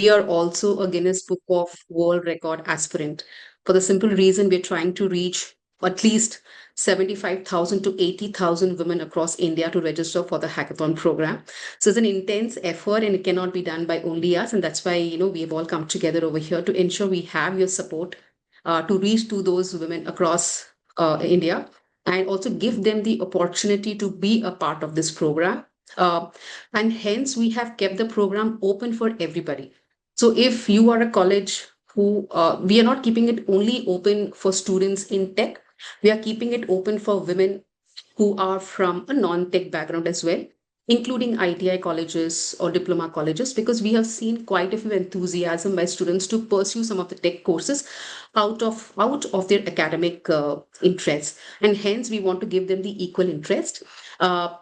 we are also a Guinness Book of World Record aspirant for the simple reason we're trying to reach at least 75,000 to 80,000 women across India to register for the hackathon program. So it's an intense effort and it cannot be done by only us. And that's why, we have all come together over here to ensure we have your support to reach to those women across India and also give them the opportunity to be a part of this program. Uh, and hence, we have kept the program open for everybody. So if you are a college we are not keeping it only open for students in tech, we are keeping it open for women who are from a non-tech background as well, including ITI colleges or diploma colleges, because we have seen quite a few enthusiasm by students to pursue some of the tech courses out of their academic interests, and hence we want to give them the equal interest. Uh,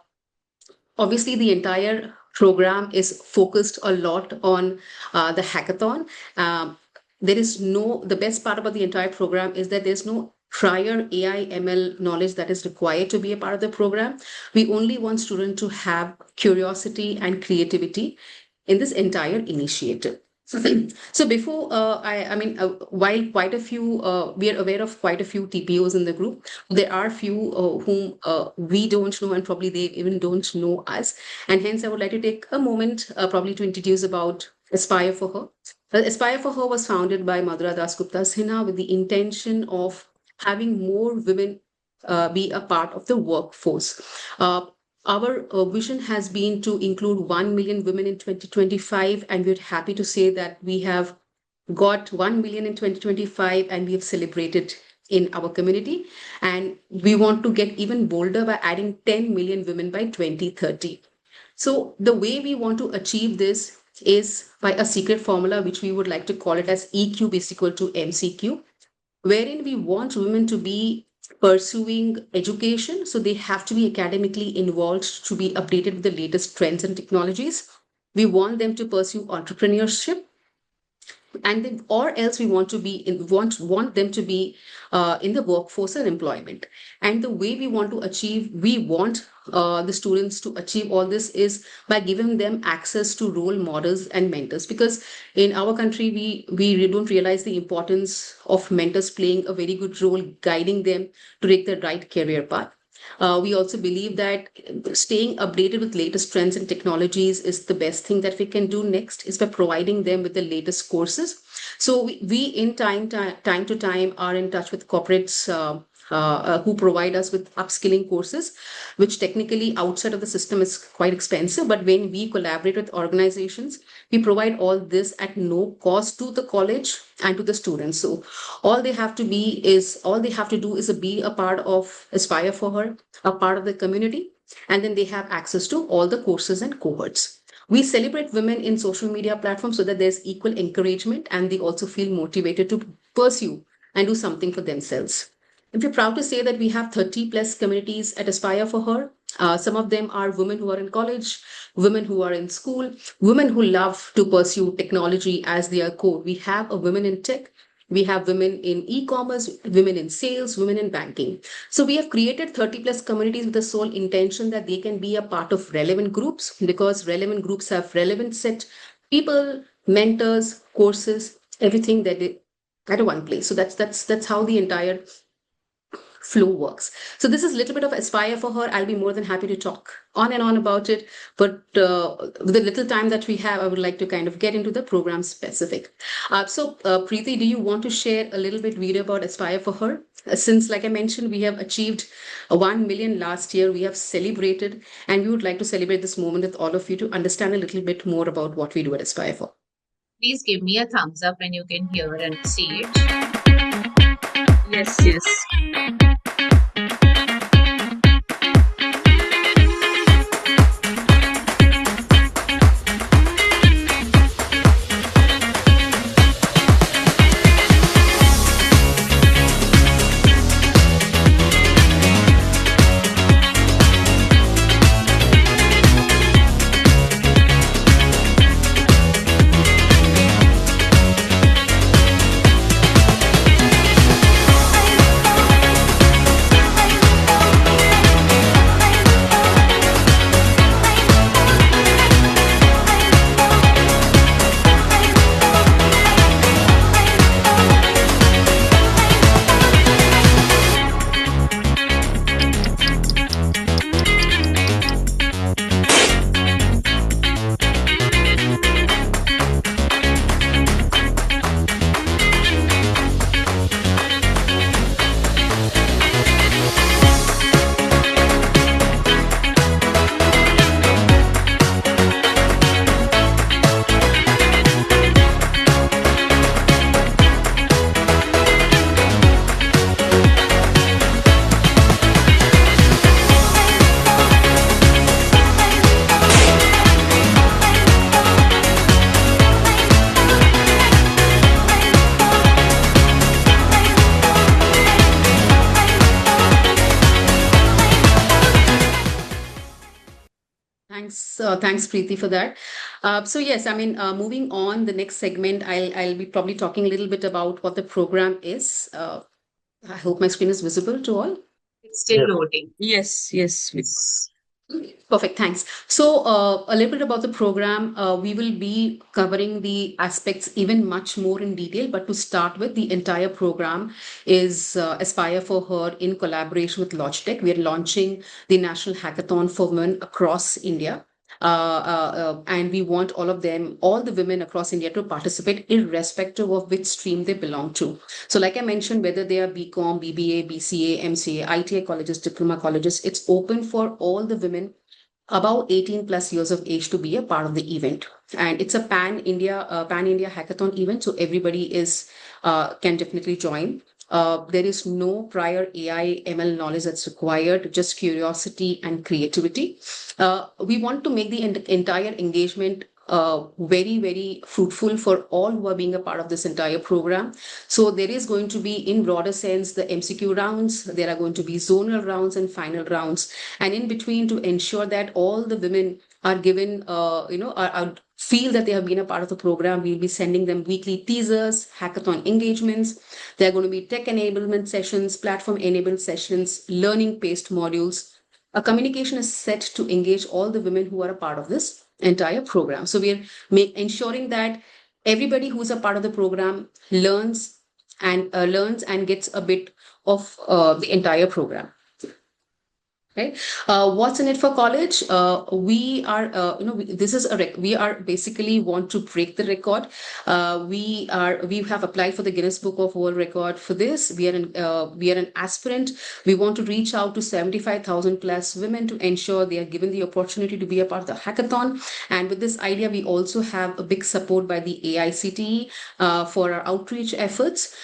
Obviously, the entire program is focused a lot on the hackathon. There is no, the best part about the entire program is that there's no prior AI ML knowledge that is required to be a part of the program. We only want students to have curiosity and creativity in this entire initiative. So before while quite a few, we are aware of quite a few TPOs in the group. There are few whom we don't know, and probably they even don't know us. And hence, I would like to take a moment, probably to introduce about Aspire for Her. Aspire for Her was founded by Madhura Dasgupta Sinha with the intention of having more women be a part of the workforce. Our vision has been to include 1 million women in 2025, and we're happy to say that we have got 1 million in 2025 and we have celebrated in our community. And we want to get even bolder by adding 10 million women by 2030. So the way we want to achieve this is by a secret formula, which we would like to call it as EQ is equal to MCQ, wherein we want women to be pursuing education. So they have to be academically involved to be updated with the latest trends and technologies. We want them to pursue entrepreneurship, and then, or else we want to be want them to be in the workforce and employment. And the way we want the students to achieve all this is by giving them access to role models and mentors, because in our country we don't realize the importance of mentors playing a very good role guiding them to take the right career path. We also believe that staying updated with latest trends and technologies is the best thing that we can do next is by providing them with the latest courses. So we in time to time are in touch with corporates who provide us with upskilling courses, which technically outside of the system is quite expensive. But when we collaborate with organizations, we provide all this at no cost to the college and to the students. So all they have to do is be a part of Aspire for Her, a part of the community, and then they have access to all the courses and cohorts. We celebrate women in social media platforms so that there's equal encouragement and they also feel motivated to pursue and do something for themselves. And we're proud to say that we have 30 plus communities at Aspire for Her. Some of them are women who are in college, women who are in school, women who love to pursue technology as their core. We have a women in tech, we have women in e-commerce, women in sales, women in banking. So we have created 30 plus communities with the sole intention that they can be a part of relevant groups, because relevant groups have relevant set people, mentors, courses, everything that they at one place. So that's how the entire flow works. So this is a little bit of Aspire for Her. I'll be more than happy to talk on and on about it. But with the little time that we have, I would like to kind of get into the program specific. Preeti, do you want to share a little bit video about Aspire for Her? Since, like I mentioned, we have achieved 1 million last year, we have celebrated, and we would like to celebrate this moment with all of you to understand a little bit more about what we do at Aspire for. Please give me a thumbs up when you can hear and see it. Yes. Thanks, Preeti, for that. So yes, I mean, moving on the next segment, I'll be probably talking a little bit about what the program is. I hope my screen is visible to all. It's still loading. Yes, yes. Perfect, thanks. So, a little bit about the program. We will be covering the aspects even much more in detail, but to start with, the entire program is Aspire for Her in collaboration with Logitech. We are launching the National Hackathon for Women across India. And we want all of them, all the women across India to participate irrespective of which stream they belong to. So, like I mentioned, whether they are BCom, BBA, BCA, MCA, ITI colleges, diploma colleges, it's open for all the women above 18 plus years of age to be a part of the event. And it's a pan India hackathon event, so everybody is can definitely join. There is no prior AI ML knowledge that's required, just curiosity and creativity. We want to make the entire engagement very fruitful for all who are being a part of this entire program. So there is going to be, in broader sense, the MCQ rounds. There are going to be zonal rounds and final rounds, and in between, to ensure that all the women are given, are feel that they have been a part of the program. We'll be sending them weekly teasers, hackathon engagements. There are going to be tech enablement sessions, platform enabled sessions, learning paced modules. A communication is set to engage all the women who are a part of this entire program. So we are ensuring that everybody who's a part of the program learns and gets a bit of the entire program. Right. What's in it for college? We are, this is we are basically want to break the record. We have applied for the Guinness Book of World Record for this. We are an aspirant. We want to reach out to 75,000 plus women to ensure they are given the opportunity to be a part of the hackathon. And with this idea, we also have a big support by the AICTE for our outreach efforts.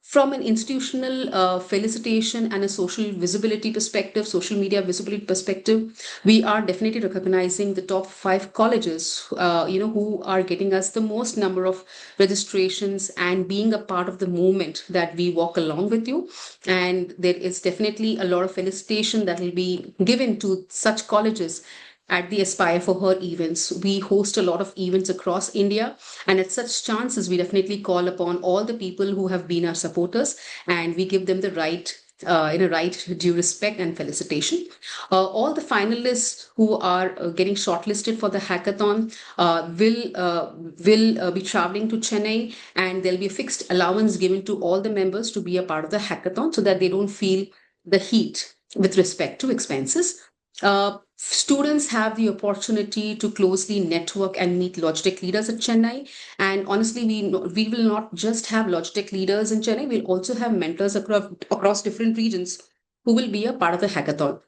From an institutional felicitation and a social visibility perspective, social media visibility perspective, we are definitely recognizing the top 5 colleges, who are getting us the most number of registrations and being a part of the movement that we walk along with you. And there is definitely a lot of felicitation that will be given to such colleges at the Aspire for Her events. We host a lot of events across India, and at such chances, we definitely call upon all the people who have been our supporters, and we give them the right. Right due respect and felicitation. All the finalists who are getting shortlisted for the hackathon will be traveling to Chennai, and there'll be a fixed allowance given to all the members to be a part of the hackathon so that they don't feel the heat with respect to expenses. Students have the opportunity to closely network and meet Logitech leaders at Chennai. And honestly, we will not just have Logitech leaders in Chennai, we'll also have mentors across different regions who will be a part of the hackathon.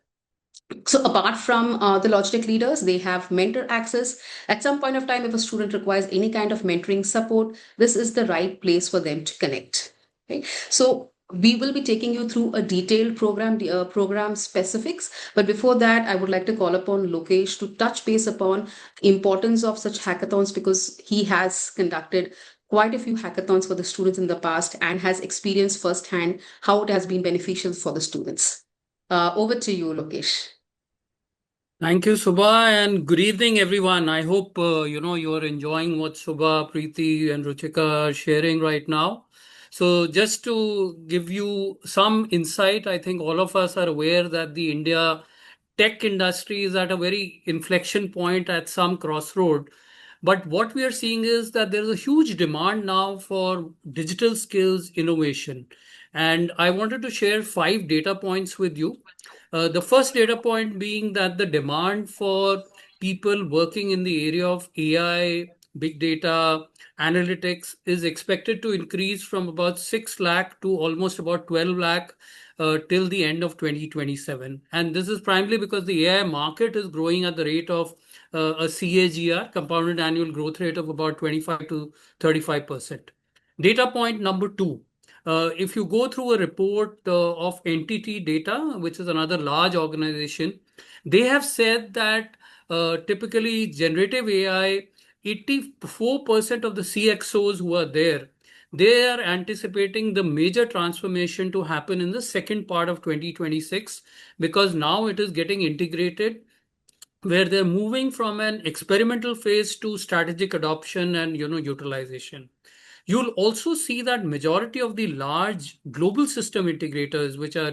So apart from the Logitech leaders, they have mentor access. At some point of time, if a student requires any kind of mentoring support, this is the right place for them to connect. Okay? So we will be taking you through a detailed program specifics. But before that, I would like to call upon Lokesh to touch base upon importance of such hackathons, because he has conducted quite a few hackathons for the students in the past and has experienced firsthand how it has been beneficial for the students. Over to you, Lokesh. Thank you, Subha, and good evening, everyone. I hope you're enjoying what Subha, Preeti, and Ruchika are sharing right now. So, just to give you some insight, I think all of us are aware that the India tech industry is at a very inflection point at some crossroad. But what we are seeing is that there is a huge demand now for digital skills innovation. And I wanted to share 5 data points with you. The first data point being that the demand for people working in the area of AI, big data, analytics is expected to increase from about 6 lakh to almost about 12 lakh till the end of 2027. And this is primarily because the AI market is growing at the rate of a CAGR, compounded annual growth rate of about 25 to 35%. Data point number 2. If you go through a report of NTT Data, which is another large organization, they have said that typically generative AI, 84% of the CXOs who are there, they are anticipating the major transformation to happen in the second part of 2026, because now it is getting integrated where they're moving from an experimental phase to strategic adoption and utilization. You'll also see that majority of the large global system integrators, which are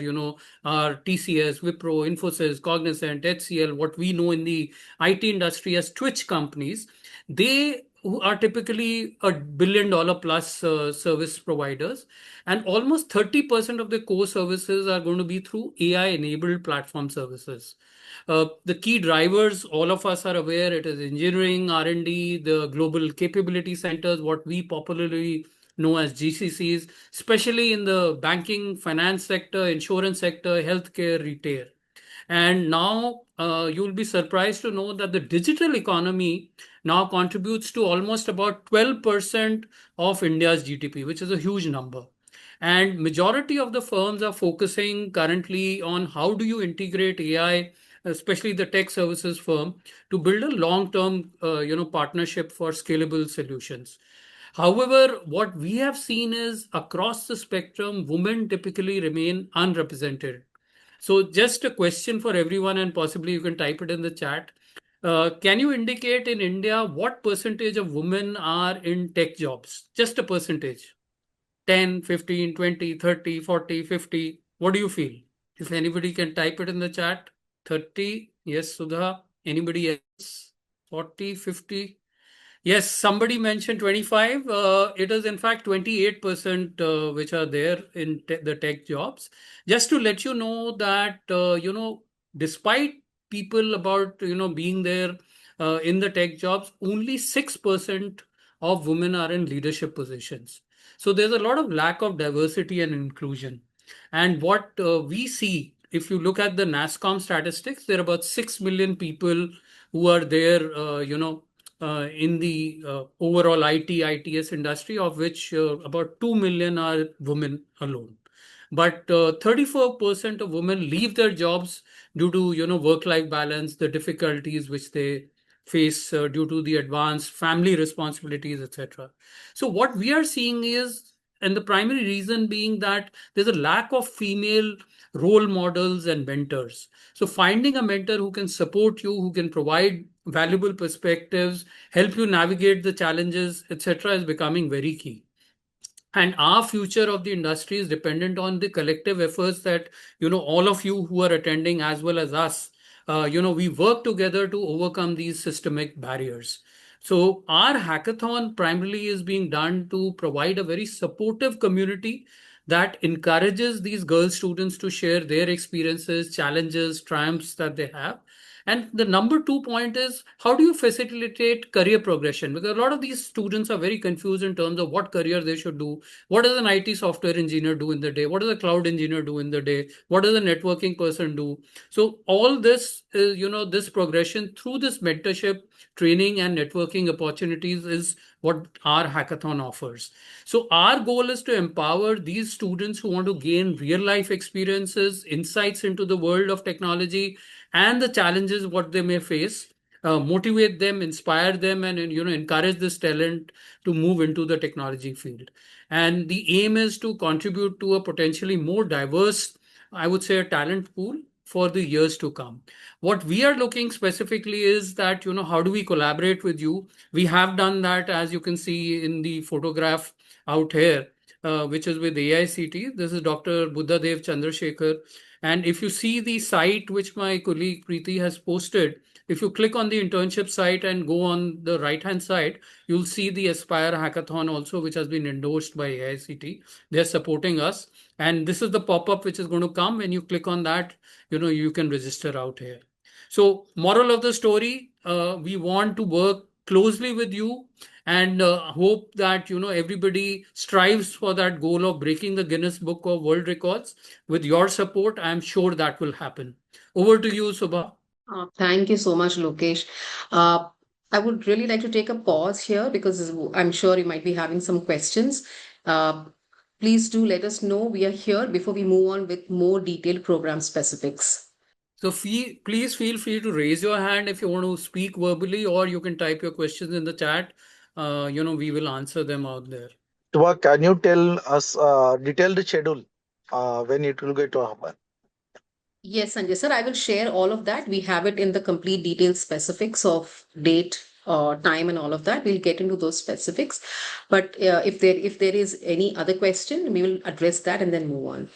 are TCS, Wipro, Infosys, Cognizant, HCL, what we know in the IT industry as Twitch companies, they who are typically $1 billion plus service providers, and almost 30% of the core services are going to be through AI enabled platform services. The key drivers, all of us are aware, it is engineering, R&D, the global capability centers, what we popularly know as GCCs, especially in the banking, finance sector, insurance sector, healthcare, retail. And now you'll be surprised to know that the digital economy now contributes to almost about 12% of India's GDP, which is a huge number. And majority of the firms are focusing currently on how do you integrate AI, especially the tech services firm, to build a long-term partnership for scalable solutions. However, what we have seen is across the spectrum, women typically remain unrepresented. So, just a question for everyone, and possibly you can type it in the chat. Can you indicate in India what percentage of women are in tech jobs? Just a percentage. 10, 15, 20, 30, 40, 50. What do you feel? If anybody can type it in the chat. 30. Yes, Sudha. Anybody else? 40, 50. Yes, somebody mentioned 25. It is in fact 28% which are there in the tech jobs. Just to let you know that, despite people about, being there in the tech jobs, only 6% of women are in leadership positions. So there's a lot of lack of diversity and inclusion. And what we see, if you look at the NASSCOM statistics, there are about 6 million people who are there, in the overall ITS industry, of which about 2 million are women alone. But 34% of women leave their jobs due to work-life balance, the difficulties which they face due to the advanced family responsibilities, etc. So what we are seeing is, and the primary reason being that there's a lack of female role models and mentors. So finding a mentor who can support you, who can provide valuable perspectives, help you navigate the challenges, etc., is becoming very key. And our future of the industry is dependent on the collective efforts that all of you who are attending, as well as us, we work together to overcome these systemic barriers. So our hackathon primarily is being done to provide a very supportive community that encourages these girl students to share their experiences, challenges, triumphs that they have. And the number two point is, how do you facilitate career progression? Because a lot of these students are very confused in terms of what career they should do. What does an IT software engineer do in the day? What does a cloud engineer do in the day? What does a networking person do? So all this is, this progression through this mentorship, training and networking opportunities is what our hackathon offers. So our goal is to empower these students who want to gain real life experiences, insights into the world of technology and the challenges what they may face, motivate them, inspire them, and encourage this talent to move into the technology field. And the aim is to contribute to a potentially more diverse, I would say, a talent pool for the years to come. What we are looking specifically is that, how do we collaborate with you? We have done that, as you can see in the photograph out here, which is with AICT. This is Dr. Buddhadev Chandrasekhar. And if you see the site which my colleague Preeti has posted, if you click on the internship site and go on the right hand side, you'll see the Aspire Hackathon also, which has been endorsed by AICT. They're supporting us. And this is the pop-up which is going to come. When you click on that, you can register out here. So moral of the story, we want to work closely with you and hope that everybody strives for that goal of breaking the Guinness Book of World Records. With your support, I'm sure that will happen. Over to you, Subha. Thank you so much, Lokesh. Uh, I would really like to take a pause here because I'm sure you might be having some questions. Uh, Please do let us know. We are here before we move on with more detailed program specifics. So please feel free to raise your hand if you want to speak verbally, or you can type your questions in the chat. We will answer them out there. Tuba, can you tell us detailed schedule when it will get to happen? Yes, Sanjay sir, I will share all of that. We have it in the complete detailed specifics of date, time, and all of that. We'll get into those specifics. But if there is any other question, we will address that and then move on.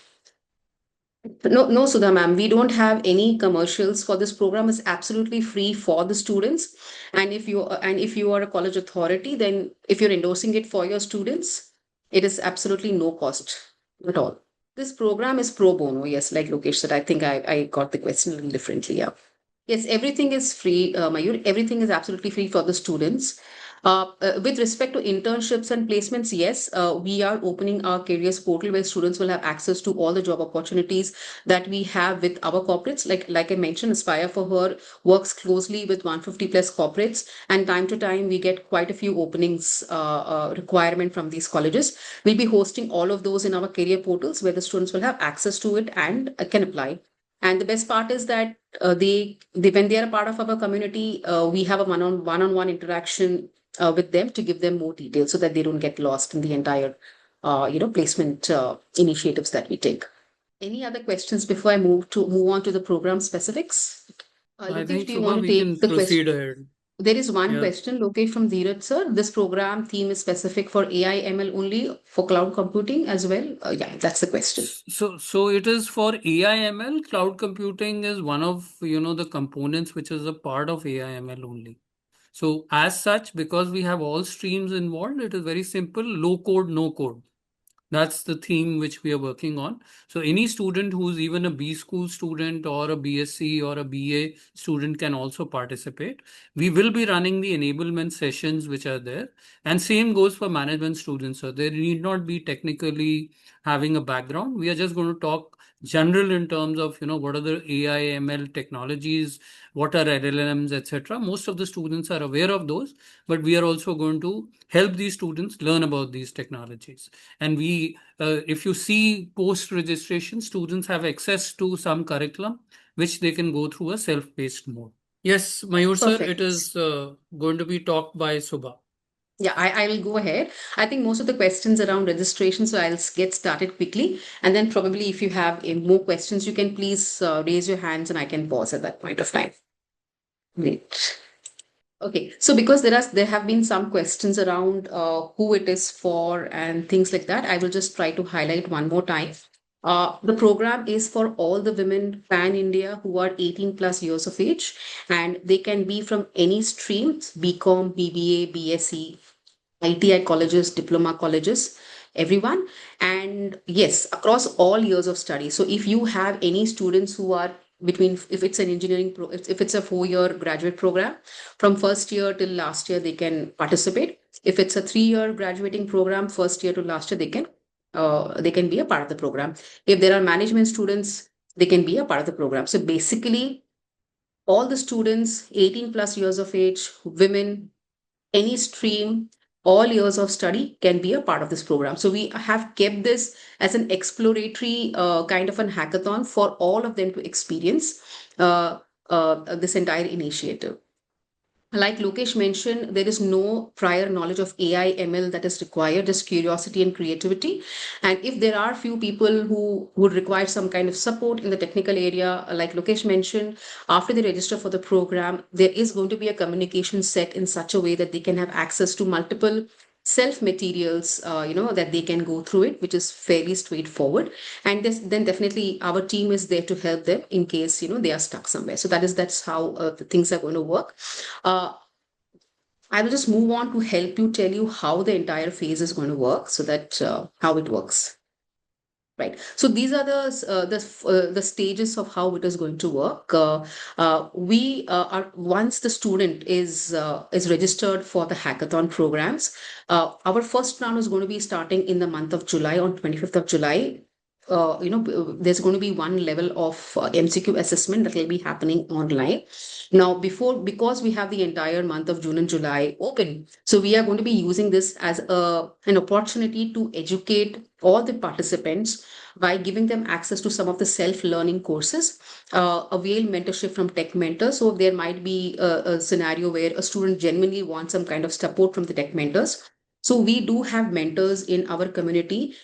No, no, Sudha ma'am, we don't have any commercials for this program. It's absolutely free for the students. And if you are a college authority, then if you're endorsing it for your students, it is absolutely no cost at all. This program is pro bono. Yes, like Lokesh said, I think I got the question a little differently. Yeah. Yes, everything is free, Mayur. Everything is absolutely free for the students. With respect to internships and placements, yes, we are opening our careers portal where students will have access to all the job opportunities that we have with our corporates. Like I mentioned, Aspire for Her works closely with 150 plus corporates, and time to time we get quite a few openings requirement from these colleges. We'll be hosting all of those in our career portals where the students will have access to it and can apply. And the best part is that they when they are a part of our community, we have a one-on-one interaction with them to give them more details so that they don't get lost in the entire placement initiatives that we take. Any other questions before I move on to the program specifics? I Lokesh, think, do you Subha, want to we take can the question? proceed ahead. There is one Yeah. question, Lokesh from Dheeraj sir. This program theme is specific for AI ML only for cloud computing as well. Yeah, that's the question. So it is for AI/ML. Cloud computing is one of, the components which is a part of AI/ML only. So as such, because we have all streams involved, it is very simple, low code, no code. That's the theme which we are working on. So any student who's even a B school student or a BSc or a BA student can also participate. We will be running the enablement sessions which are there. And same goes for management students. So they need not be technically having a background. We are just going to talk general in terms of, what are the AI, ML technologies, what are LLMs, etc. Most of the students are aware of those, but we are also going to help these students learn about these technologies. And if you see post registration, students have access to some curriculum which they can go through a self-paced mode. Yes, Mayur sir, it Perfect. is going to be talked by Subha. Yeah, I will go ahead. I think most of the questions around registration, so I'll get started quickly. And then probably if you have more questions, you can please raise your hands and I can pause at that point of time. Great. Okay, so because there have been some questions around who it is for and things like that, I will just try to highlight one more time. The program is for all the women pan India who are 18 plus years of age, and they can be from any streams, BCom, BBA, BSc, ITI colleges, diploma colleges, everyone. And yes, across all years of study. So if you have any students who are between, if it's an engineering, if it's a 4 year graduate program, from first year till last year, they can participate. If it's a 3 year graduating program, first year to last year, they can be a part of the program. If there are management students, they can be a part of the program. So basically, all the students 18 plus years of age, women, any stream, all years of study can be a part of this program. So we have kept this as an exploratory kind of an hackathon for all of them to experience this entire initiative. Like Lokesh mentioned, there is no prior knowledge of AI ML that is required, just curiosity and creativity. And if there are few people who would require some kind of support in the technical area, like Lokesh mentioned, after they register for the program, there is going to be a communication set in such a way that they can have access to multiple self materials, that they can go through it, which is fairly straightforward. And then definitely our team is there to help them in case they are stuck somewhere. So that's how the things are going to work. uh, I will just move on to help you tell you how the entire phase is going to work, so that how it works. Right. So these are the stages of how it is going to work. We are once the student is registered for the hackathon programs. Our first round is going to be starting in the month of July, on 25th of July. There's going to be one level of MCQ assessment that will be happening online. Now, because we have the entire month of June and July open, so we are going to be using this as an opportunity to educate all the participants by giving them access to some of the self-learning courses, avail mentorship from tech mentors. So there might be a scenario where a student genuinely wants some kind of support from the tech mentors. So we do have mentors in our community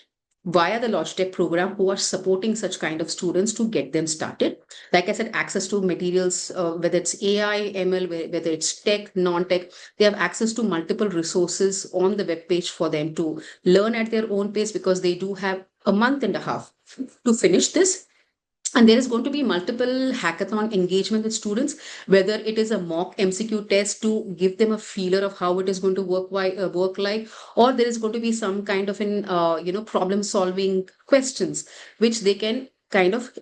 via the Logitech program who are supporting such kind of students to get them started. Like I said, access to materials, whether it's AI, ML, whether it's tech, non-tech, they have access to multiple resources on the web page for them to learn at their own pace, because they do have a month and a half to finish this. And there is going to be multiple hackathon engagement with students, whether it is a mock MCQ test to give them a feeler of how it is going to work like, or there is going to be some kind of an problem solving questions which they can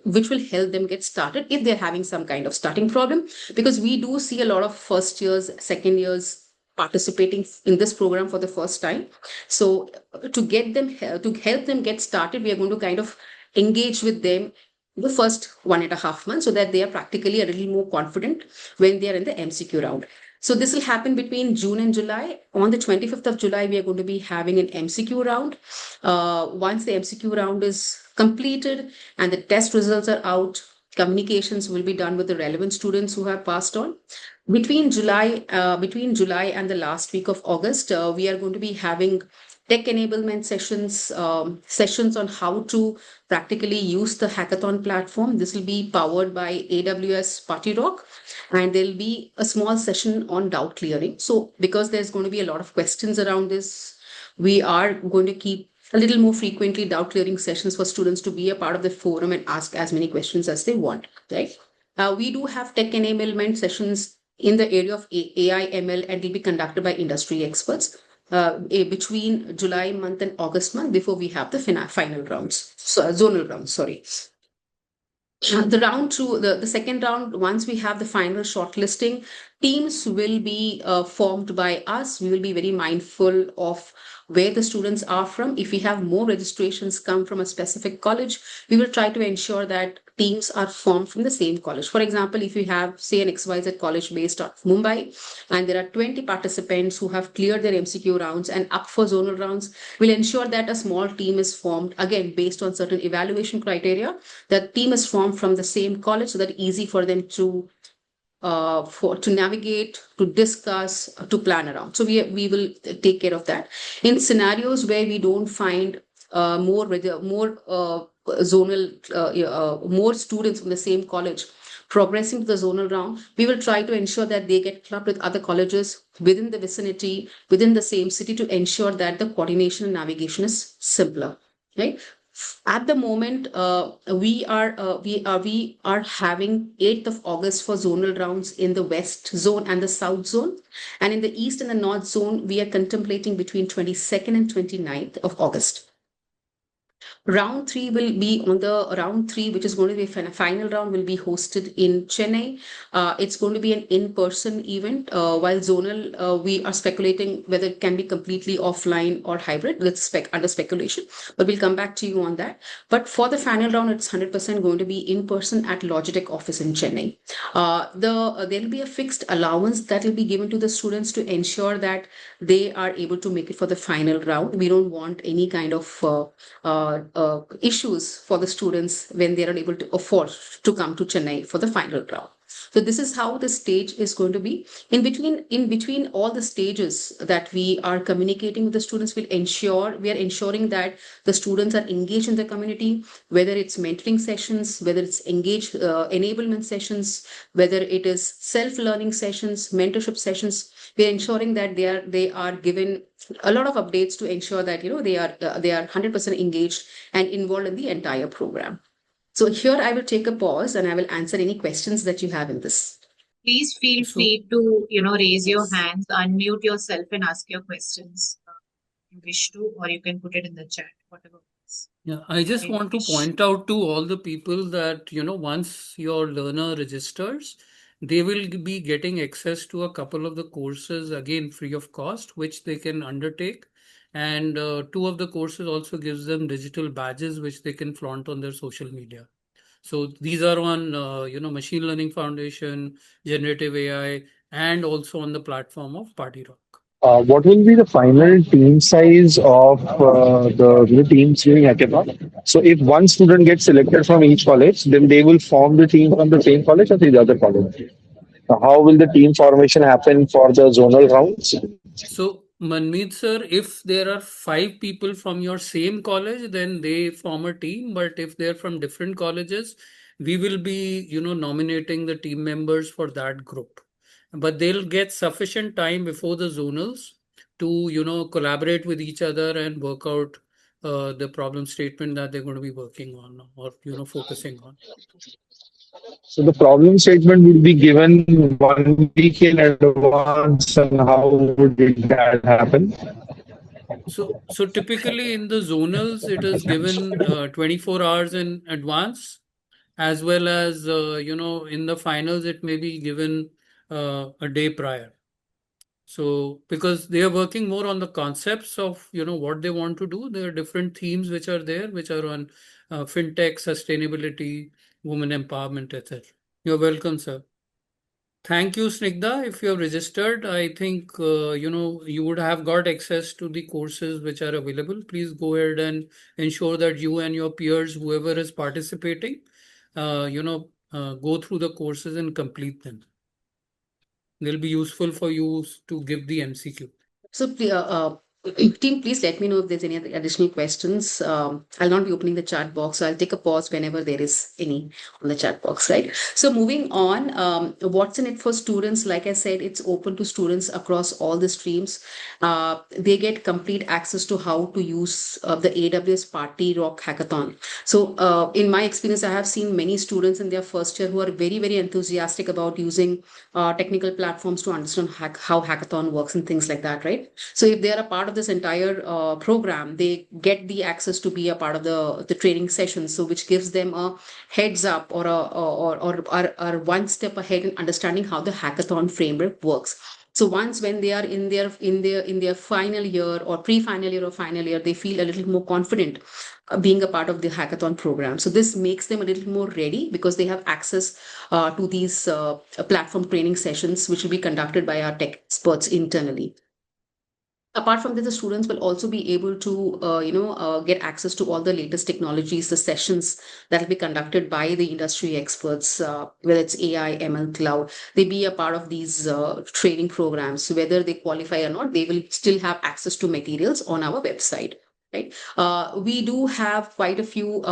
which will help them get started if they're having some kind of starting problem. Because we do see a lot of first years, second years participating in this program for the first time. So to help them get started, we are going to kind of engage with them the first 1.5 months, so that they are practically a little more confident when they are in the MCQ round. So this will happen between June and July. On the 25th of July, we are going to be having an MCQ round. Once the MCQ round is completed and the test results are out, communications will be done with the relevant students who have passed on. Between July and the last week of August, we are going to be having tech enablement sessions on how to practically use the hackathon platform. This will be powered by AWS Party Rock, and there'll be a small session on doubt clearing. So because there's going to be a lot of questions around this, we are going to keep a little more frequently doubt clearing sessions for students to be a part of the forum and ask as many questions as they want, right? We do have tech enablement sessions in the area of AI, ML, and will be conducted by industry experts between July month and August month, before we have the final rounds, zonal rounds, sorry. The round two, the second round, once we have the final shortlisting, teams will be formed by us. We will be very mindful of where the students are from. If we have more registrations come from a specific college, we will try to ensure that teams are formed from the same college. For example, if you have, say, an XYZ college based out of Mumbai, and there are 20 participants who have cleared their MCQ rounds and up for zonal rounds, we'll ensure that a small team is formed, again, based on certain evaluation criteria. That team is formed from the same college, so that easy for them to navigate, to discuss, to plan around. So we will take care of that. In scenarios where we don't find more students from the same college progressing to the zonal round, we will try to ensure that they get clubbed with other colleges within the vicinity, within the same city, to ensure that the coordination and navigation is simpler, right? At the moment, we are having 8th of August for zonal rounds in the West zone and the South zone, and in the East and the North zone, we are contemplating between 22nd and 29th of August. Round three, which is going to be a final round, will be hosted in Chennai. It's going to be an in-person event, while zonal, we are speculating whether it can be completely offline or hybrid. Let's under speculation, but we'll come back to you on that. But for the final round, it's 100% going to be in person at Logitech office in Chennai. There'll be a fixed allowance that will be given to the students to ensure that they are able to make it for the final round. We don't want any kind of issues for the students when they are unable to afford to come to Chennai for the final round. So this is how the stage is going to be. In between all the stages that we are communicating with the students, we are ensuring that the students are engaged in the community, whether it's mentoring sessions, whether it's enablement sessions, whether it is self-learning sessions, mentorship sessions. We are ensuring that they are given a lot of updates to ensure that they are 100% engaged and involved in the entire program. So here I will take a pause and I will answer any questions that you have in this. Please feel free to raise your hands, unmute yourself, and ask your questions if you wish to, or you can put it in the chat, whatever. Yeah, I just want to point out to all the people that once your learner registers, they will be getting access to a couple of the courses, again free of cost, which they can undertake. And two of the courses also gives them digital badges which they can flaunt on their social media. So these are on Machine Learning Foundation, Generative AI, and also on the platform of Party Rock. What will be the final team size of the teams doing hackathon? So if one student gets selected from each college, then they will form the team from the same college or the other college. How will the team formation happen for the zonal rounds? Manmeet sir, if there are 5 people from your same college, then they form a team. But if they're from different colleges, we will be, nominating the team members for that group. But they'll get sufficient time before the zonals to, collaborate with each other and work out the problem statement that they're going to be working on or, focusing on. So the problem statement would be given 1 week in advance, and how would that happen? So typically in the zonals, it is given 24 hours in advance, as well as, in the finals, it may be given a day prior. So because they are working more on the concepts of, what they want to do, there are different themes which are there, which are on fintech, sustainability, women empowerment, etc. You're welcome, sir. Thank you, Snigdha. If you have registered, I think you would have got access to the courses which are available. Please go ahead and ensure that you and your peers, whoever is participating, go through the courses and complete them. They'll be useful for you to give the MCQ. So, team, please let me know if there's any other additional questions. I'll not be opening the chat box, so I'll take a pause whenever there is any on the chat box, right? So, moving on, what's in it for students? Like I said, it's open to students across all the streams. They get complete access to how to use the AWS Party Rock Hackathon. So, in my experience, I have seen many students in their first year who are very, very enthusiastic about using technical platforms to understand how hackathon works and things like that, right? So if they are a part of this entire program, they get the access to be a part of the training sessions, so which gives them a heads up or or one step ahead in understanding how the hackathon framework works. So once when they are in their final year or pre-final year or final year, they feel a little more confident being a part of the hackathon program. So this makes them a little more ready because they have access to these platform training sessions, which will be conducted by our tech experts internally. Apart from this, the students will also be able to get access to all the latest technologies, the sessions that will be conducted by the industry experts, whether it's AI, ML, cloud. They be a part of these training programs. Whether they qualify or not, they will still have access to materials on our website, right? We do have quite a few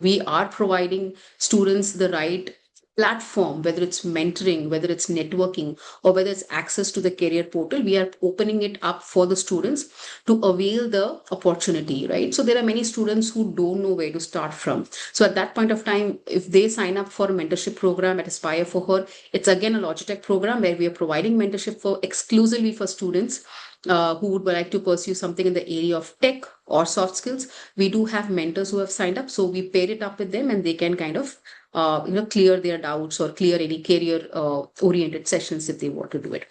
we are providing students the right platform, whether it's mentoring, whether it's networking, or whether it's access to the career portal. We are opening it up for the students to avail the opportunity, right? So there are many students who don't know where to start from. So at that point of time, if they sign up for a mentorship program at Aspire for Her, it's again a Logitech program where we are providing mentorship for exclusively for students who would like to pursue something in the area of tech or soft skills. We do have mentors who have signed up, so we pair it up with them, and they can kind of clear their doubts or clear any career oriented sessions if they want to do it.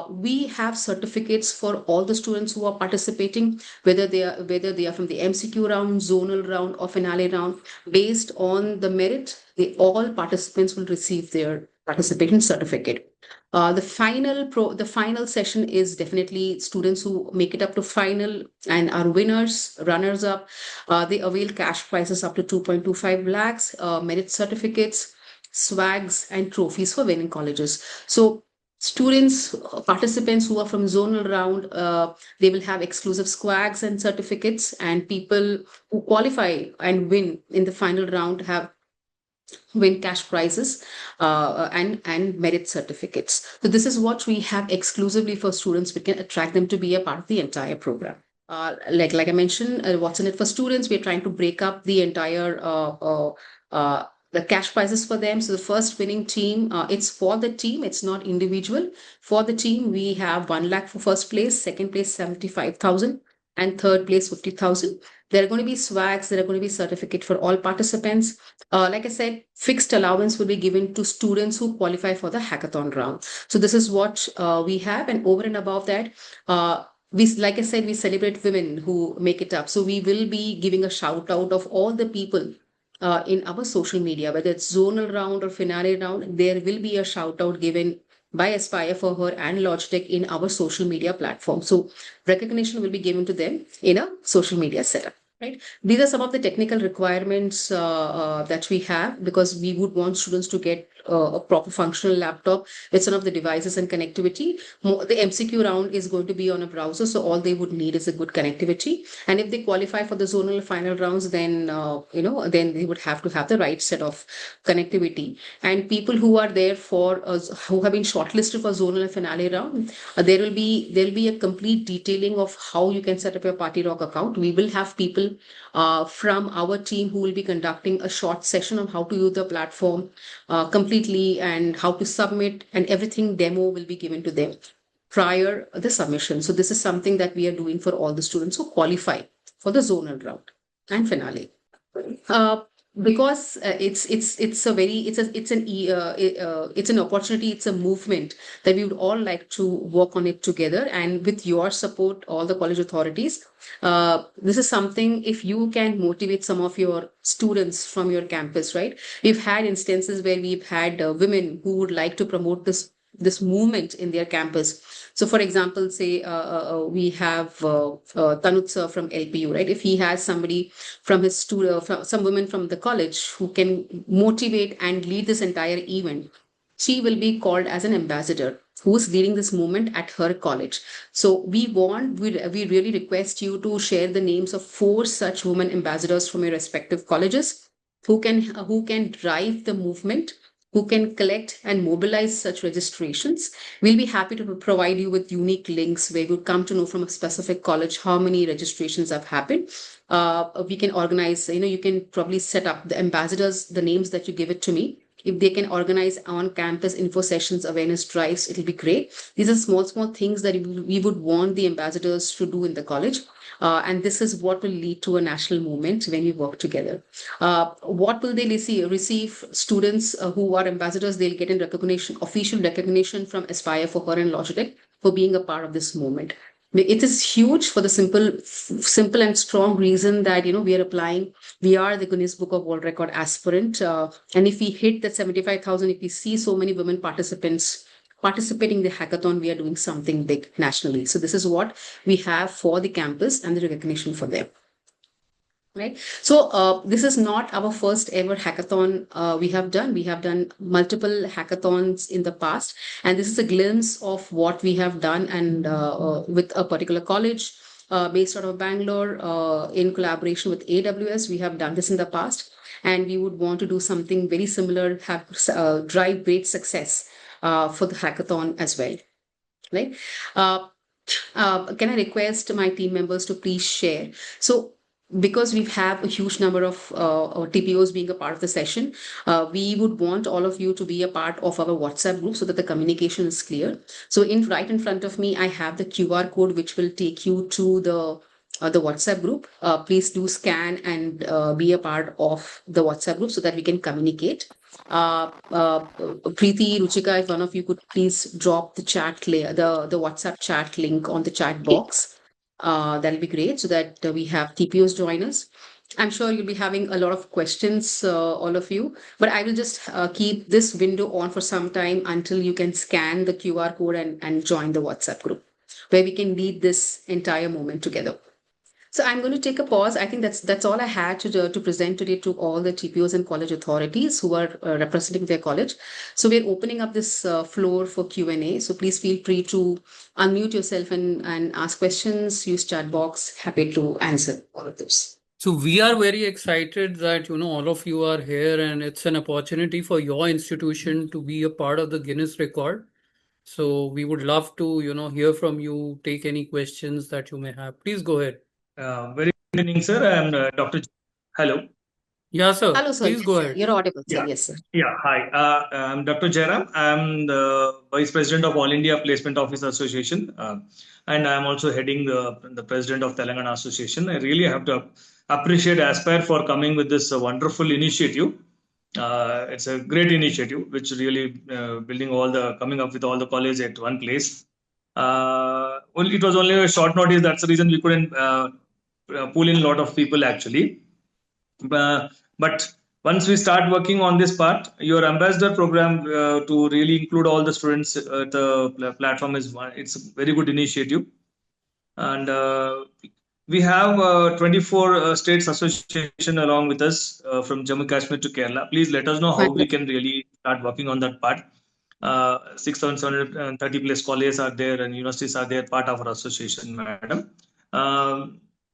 We have certificates for all the students who are participating, whether they are from the MCQ round, zonal round, or finale round. Based on the merit, all participants will receive their participation certificate. The final session is definitely students who make it up to final and are winners, runners up. They avail cash prizes up to 2.25 lakhs, merit certificates, swags, and trophies for winning colleges. So students, participants who are from zonal round, they will have exclusive swags and certificates, and people who qualify and win in the final round win cash prizes and merit certificates. So this is what we have exclusively for students. We can attract them to be a part of the entire program. Like I mentioned, what's in it for students? We're trying to break up the entire the cash prizes for them. So the first winning team, it's for the team. It's not individual. For the team, we have 1 lakh for first place, second place 75,000, and third place 50,000. There are going to be swags. There are going to be certificate for all participants. Like I said, fixed allowance will be given to students who qualify for the hackathon round. So this is what we have, and over and above that, like I said, we celebrate women who make it up. So we will be giving a shout out of all the people in our social media, whether it's zonal round or finale round. There will be a shout out given by Aspire for Her and Logitech in our social media platform. So recognition will be given to them in a social media setup. Right? These are some of the technical requirements that we have, because we would want students to get a proper functional laptop with some of the devices and connectivity. The MCQ round is going to be on a browser, so all they would need is a good connectivity. And if they qualify for the zonal final rounds, then then they would have to have the right set of connectivity. And people who are there for who have been shortlisted for zonal and finale round, there will be a complete detailing of how you can set up your Party Rock account. We will have people from our team who will be conducting a short session on how to use the platform completely, and how to submit, and everything demo will be given to them prior the submission. So this is something that we are doing for all the students who qualify for the zonal round and finale. Uh, because it's a very it's an opportunity, it's a movement that we would all like to work on it together, and with your support, all the college authorities, this is something, if you can motivate some of your students from your campus, right? We've had instances where we've had women who would like to promote this movement in their campus. So, for example, say we have Tanuj sir from LPU, right? If he has somebody from his some women from the college who can motivate and lead this entire event, she will be called as an ambassador who's leading this movement at her college. So we really request you to share the names of 4 such women ambassadors from your respective colleges who can drive the movement, who can collect and mobilize such registrations. We'll be happy to provide you with unique links where you'll come to know from a specific college how many registrations have happened. We can organize, you can probably set up the ambassadors, the names that you give it to me. If they can organize on campus info sessions, awareness drives, it'll be great. These are small, small things that we would want the ambassadors to do in the college. And this is what will lead to a national movement when we work together. What will they receive? Students who are ambassadors, they'll get in recognition, official recognition from Aspire for her and Logitech for being a part of this movement. It is huge for the simple and strong reason that we are applying. We are the Guinness Book of World Record aspirant, and if we hit that 75,000, if we see so many women participants participating in the hackathon, we are doing something big nationally. So this is what we have for the campus and the recognition for them. Right. So this is not our first ever hackathon we have done. We have done multiple hackathons in the past, and this is a glimpse of what we have done, and with a particular college based out of Bangalore in collaboration with AWS. We have done this in the past, and we would want to do something very similar, have drive great success for the hackathon as well. Right. Can I request my team members to please share? So because we have a huge number of TPOs being a part of the session, we would want all of you to be a part of our WhatsApp group so that the communication is clear. So right in front of me, I have the QR code which will take you to the WhatsApp group. Please do scan and be a part of the WhatsApp group so that we can communicate. Preeti, Ruchika, if one of you could please drop the the WhatsApp chat link on the chat box. That'll be great, so that we have TPOs join us. I'm sure you'll be having a lot of questions, all of you, but I will just keep this window on for some time until you can scan the QR code and join the WhatsApp group, where we can lead this entire moment together. So I'm going to take a pause. I think that's all I had to present today to all the TPOs and college authorities who are representing their college. So we're opening up this floor for Q&A. So please feel free to unmute yourself and ask questions, use chat box. Happy to answer all of those. So we are very excited that all of you are here, and it's an opportunity for your institution to be a part of the Guinness record. So we would love to hear from you, take any questions that you may have. Please go ahead. Very good evening, sir. I'm Dr. Hello. Yeah, sir. Hello, sir. Please go ahead. You're audible, sir. Yeah. Yes, sir. Yeah, hi. I'm Dr. Jairam. I'm the Vice President of All India Placement Office Association, and I'm also heading the President of Telangana Association. I really have to appreciate Aspire for coming with this wonderful initiative. It's a great initiative, which really coming up with all the colleges at one place. It was only a short notice. That's the reason we couldn't pull in a lot of people actually. But once we start working on this part, your ambassador program to really include all the students at the platform it's a very good initiative. And we have 24 states association along with us from Jammu Kashmir to Kerala. Please let us know how we can really start working on that part. 6,730 plus colleges are there and universities are there, part of our association, madam.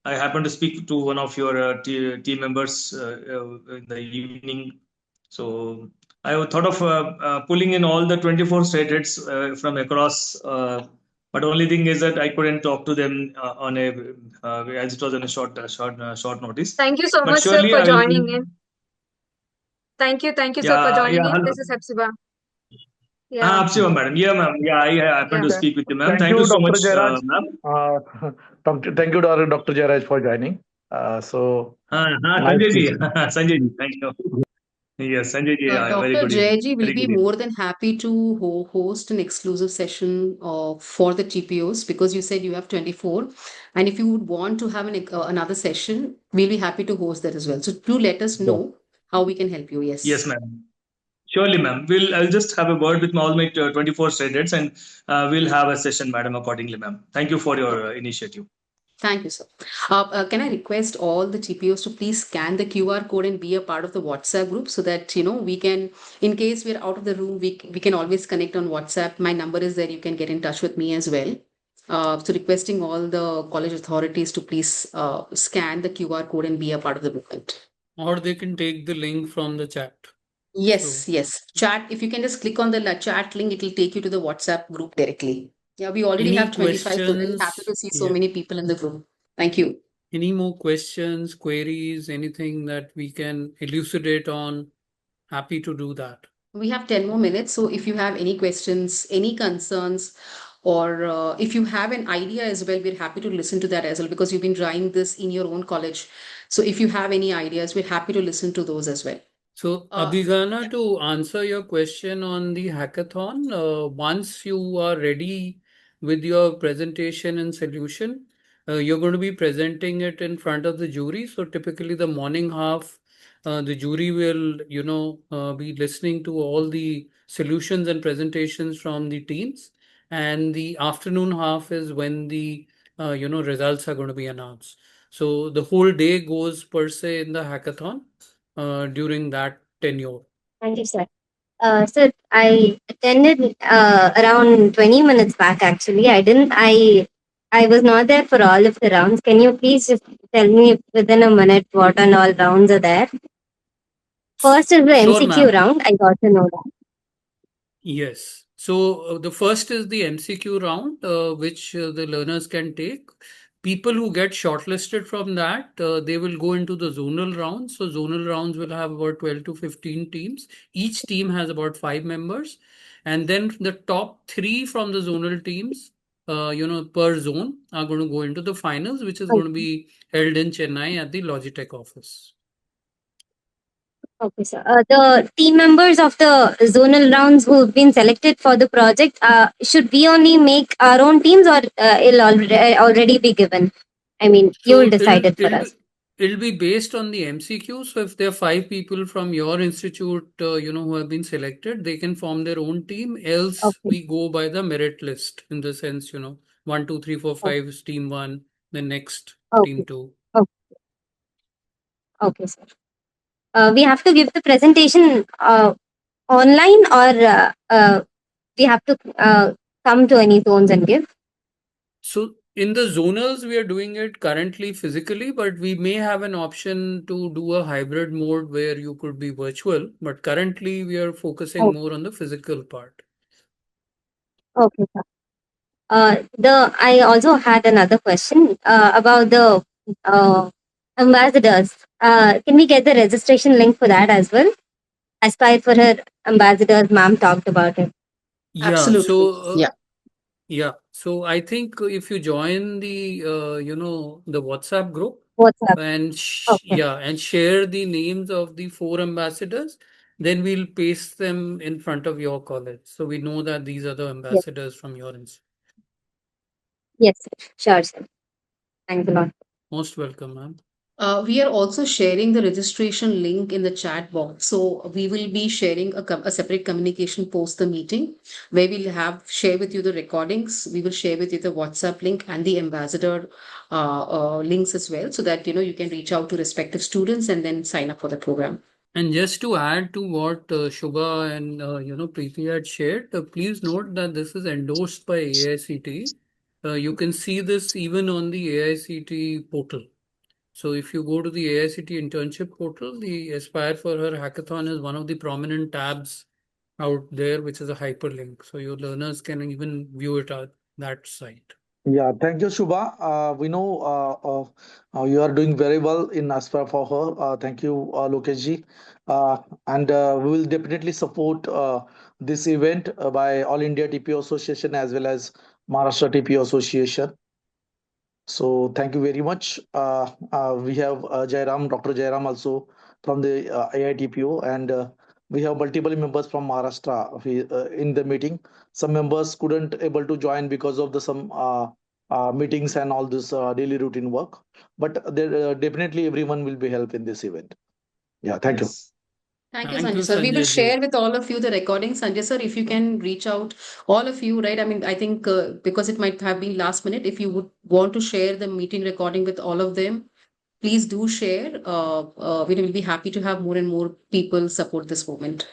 I happened to speak to one of your team members in the evening. So I thought of pulling in all the 24 state heads from across. But only thing is that I couldn't talk to them on a as it was on a short notice. Thank you so But much, sir, surely for I will. joining in. Thank you, sir, for Yeah, joining yeah. in. Hello. This is Hepzibah. Yeah, Absolutely, madam. Yeah, ma'am. Yeah, I happened yeah. to speak with you, ma'am. Thank Thank you you, so Dr. much, Jairaj. ma'am. Thank you, Dr. Jairaj, for joining. Nice Sanjay ji. speaking. Sanjay ji, thank you. Yes, Sanjay ji, very Dr. good evening. Jayji will Very be good evening. more than happy to host an exclusive session for the TPOs because you said you have 24. And if you would want to have another session, we'll be happy to host that as well. So do let us Yeah. know how we can help you. Yes, Yes. ma'am. Surely, ma'am. I'll just have a word with all my 24 students and we'll have a session, madam, accordingly, ma'am. Thank you for your initiative. Thank you, sir. Can I request all the TPOs to please scan the QR code and be a part of the WhatsApp group so that we can, in case we're out of the room, we can always connect on WhatsApp. My number is there. You can get in touch with me as well. So requesting all the college authorities to please scan the QR code and be a part of the movement. Or they can take the link from the chat. Yes, So- yes. Chat. If you can just click on the chat link, it will take you to the WhatsApp group directly. Yeah, we already Any have 25, so very happy questions? to see so Yeah. many people in the group. Thank you. Any more questions, queries, anything that we can elucidate on? Happy to do that. We have 10 more minutes. So if you have any questions, any concerns, or if you have an idea as well, we're happy to listen to that as well because you've been trying this in your own college. So if you have any ideas, we're happy to listen to those as well. So, Abhigana, to answer your question on the hackathon, once you are ready with your presentation and solution, you're going to be presenting it in front of the jury. So, typically, the morning half, the jury will, be listening to all the solutions and presentations from the teams, and the afternoon half is when the results are going to be announced. So, the whole day goes per se in the hackathon during that tenure. Thank you, sir. Sir, I attended around 20 minutes back. Actually, I was not there for all of the rounds. Can you please just tell me within a minute what and all rounds are there? First is the Sure, MCQ ma'am. round. I got to know that. Yes. So the first is the MCQ round, which the learners can take. People who get shortlisted from that, they will go into the zonal rounds. So zonal rounds will have about 12 to 15 teams. Each team has about 5 members. And then the top three from the zonal teams, per zone are going to go into the finals, which is going to be held in Chennai at the Logitech office. Okay, sir. The team members of the zonal rounds who've been selected for the project, should we only make our own teams or it'll already be given? I mean, So you'll decide it for us. it'll be based on the MCQ. So if there are 5 people from your institute, who have been selected, they can form their own team. Else Okay. we go by the merit list in the sense, 1, 2, 3, 4, 5 is team one, the next team Okay. two. Okay, sir. We have to give the presentation online or we have to come to any zones and give? So in the zonals, we are doing it currently physically, but we may have an option to do a hybrid mode where you could be virtual. But currently, we are focusing Okay. more on the physical part. Okay, sir. I also had another question about the ambassadors. Can we get the registration link for that as well? Aspire for her ambassadors, ma'am talked about it. Yeah. Absolutely. So Yeah. yeah. So I think if you join the the WhatsApp group What's up? and Okay. and share the names of the 4 ambassadors, then we'll paste them in front of your college. So we know that these are the Yes. ambassadors from your institute. Yes, sir. Sure, sir. Thanks a lot. Most welcome, ma'am. We are also sharing the registration link in the chat box. So we will be sharing a separate communication post the meeting where we'll share with you the recordings. We will share with you the WhatsApp link and the ambassador links as well, so that you can reach out to respective students and then sign up for the program. And just to add to what Shubha and Preeti had shared, please note that this is endorsed by AICTE. You can see this even on the AICTE portal. So if you go to the AICTE internship portal, the Aspire for Her hackathon is one of the prominent tabs out there, which is a hyperlink. So your learners can even view it at that site. Yeah, thank you, Shubha. We know you are doing very well in Aspire for Her. Thank you, Lokeshji. And we will definitely support this event by All India TPO Association as well as Maharashtra TPO Association. So thank you very much. We have Dr. Jairam also from the AITPO, and we have multiple members from Maharashtra in the meeting. Some members couldn't able to join because of the some meetings and all this daily routine work. But there, definitely everyone will be helped in this event. Yeah, thank you. Thank you, Thank Sanjay you, sir. We will Sanjay ji. share with all of you the recording. Sanjay sir, if you can reach out, all of you, right? I mean, I think because it might have been last minute, if you would want to share the meeting recording with all of them, please do share. We will be happy to have more and more people support this movement.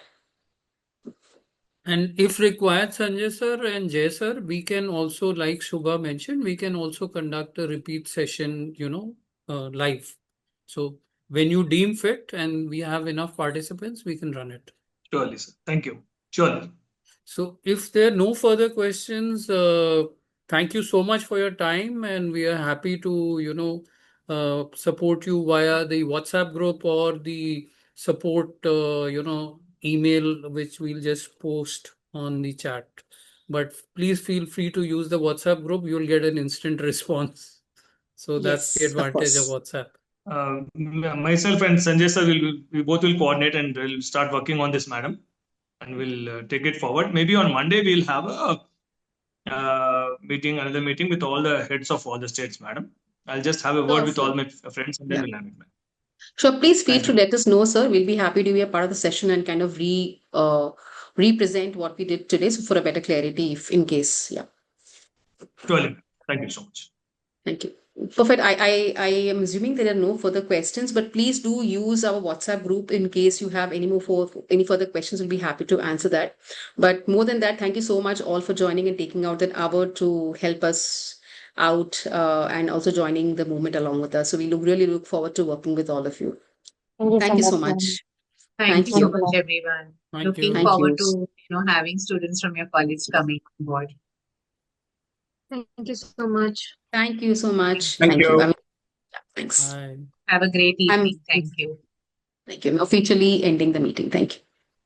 And if required, Sanjay sir and Jay sir, we can also, like Shubha mentioned, we can also conduct a repeat session, live. So when you deem fit and we have enough participants, we can run it. Surely, sir. Thank you. Surely. So if there are no further questions, thank you so much for your time, and we are happy to, support you via the WhatsApp group or the support, email, which we'll just post on the chat. But please feel free to use the WhatsApp group. You'll get an instant response. So that's the Yes, of advantage of course. WhatsApp. Myself and Sanjay sir we both will coordinate and we'll start working on this, madam, and we'll take it forward. Maybe on Monday we'll have a another meeting with all the heads of all the states, madam. I'll just have a word with all my friends and then we'll have it, ma'am. Sure, please feel Thank to you. let us know, sir. We'll be happy to be a part of the session and kind of represent what we did today, so for a better clarity, if in case, yeah. Surely. Thank you so much. Thank you. Perfect. I am assuming there are no further questions, but please do use our WhatsApp group in case you have any further questions. We'll be happy to answer that. But more than that, thank you so much all for joining and taking out that hour to help us out and also joining the movement along with us. So we really look forward to working with all of you. Thank you so much. Thank you Thank so you. much, everyone. Thank Looking you. Thank forward you. to having students from your college coming on board. Thank you so much. Thank you so much. Thank Thank you. you. I mean, thanks. Bye. Have a great I'm evening. Thank you. Thank you. I'm officially ending the meeting. Thank you.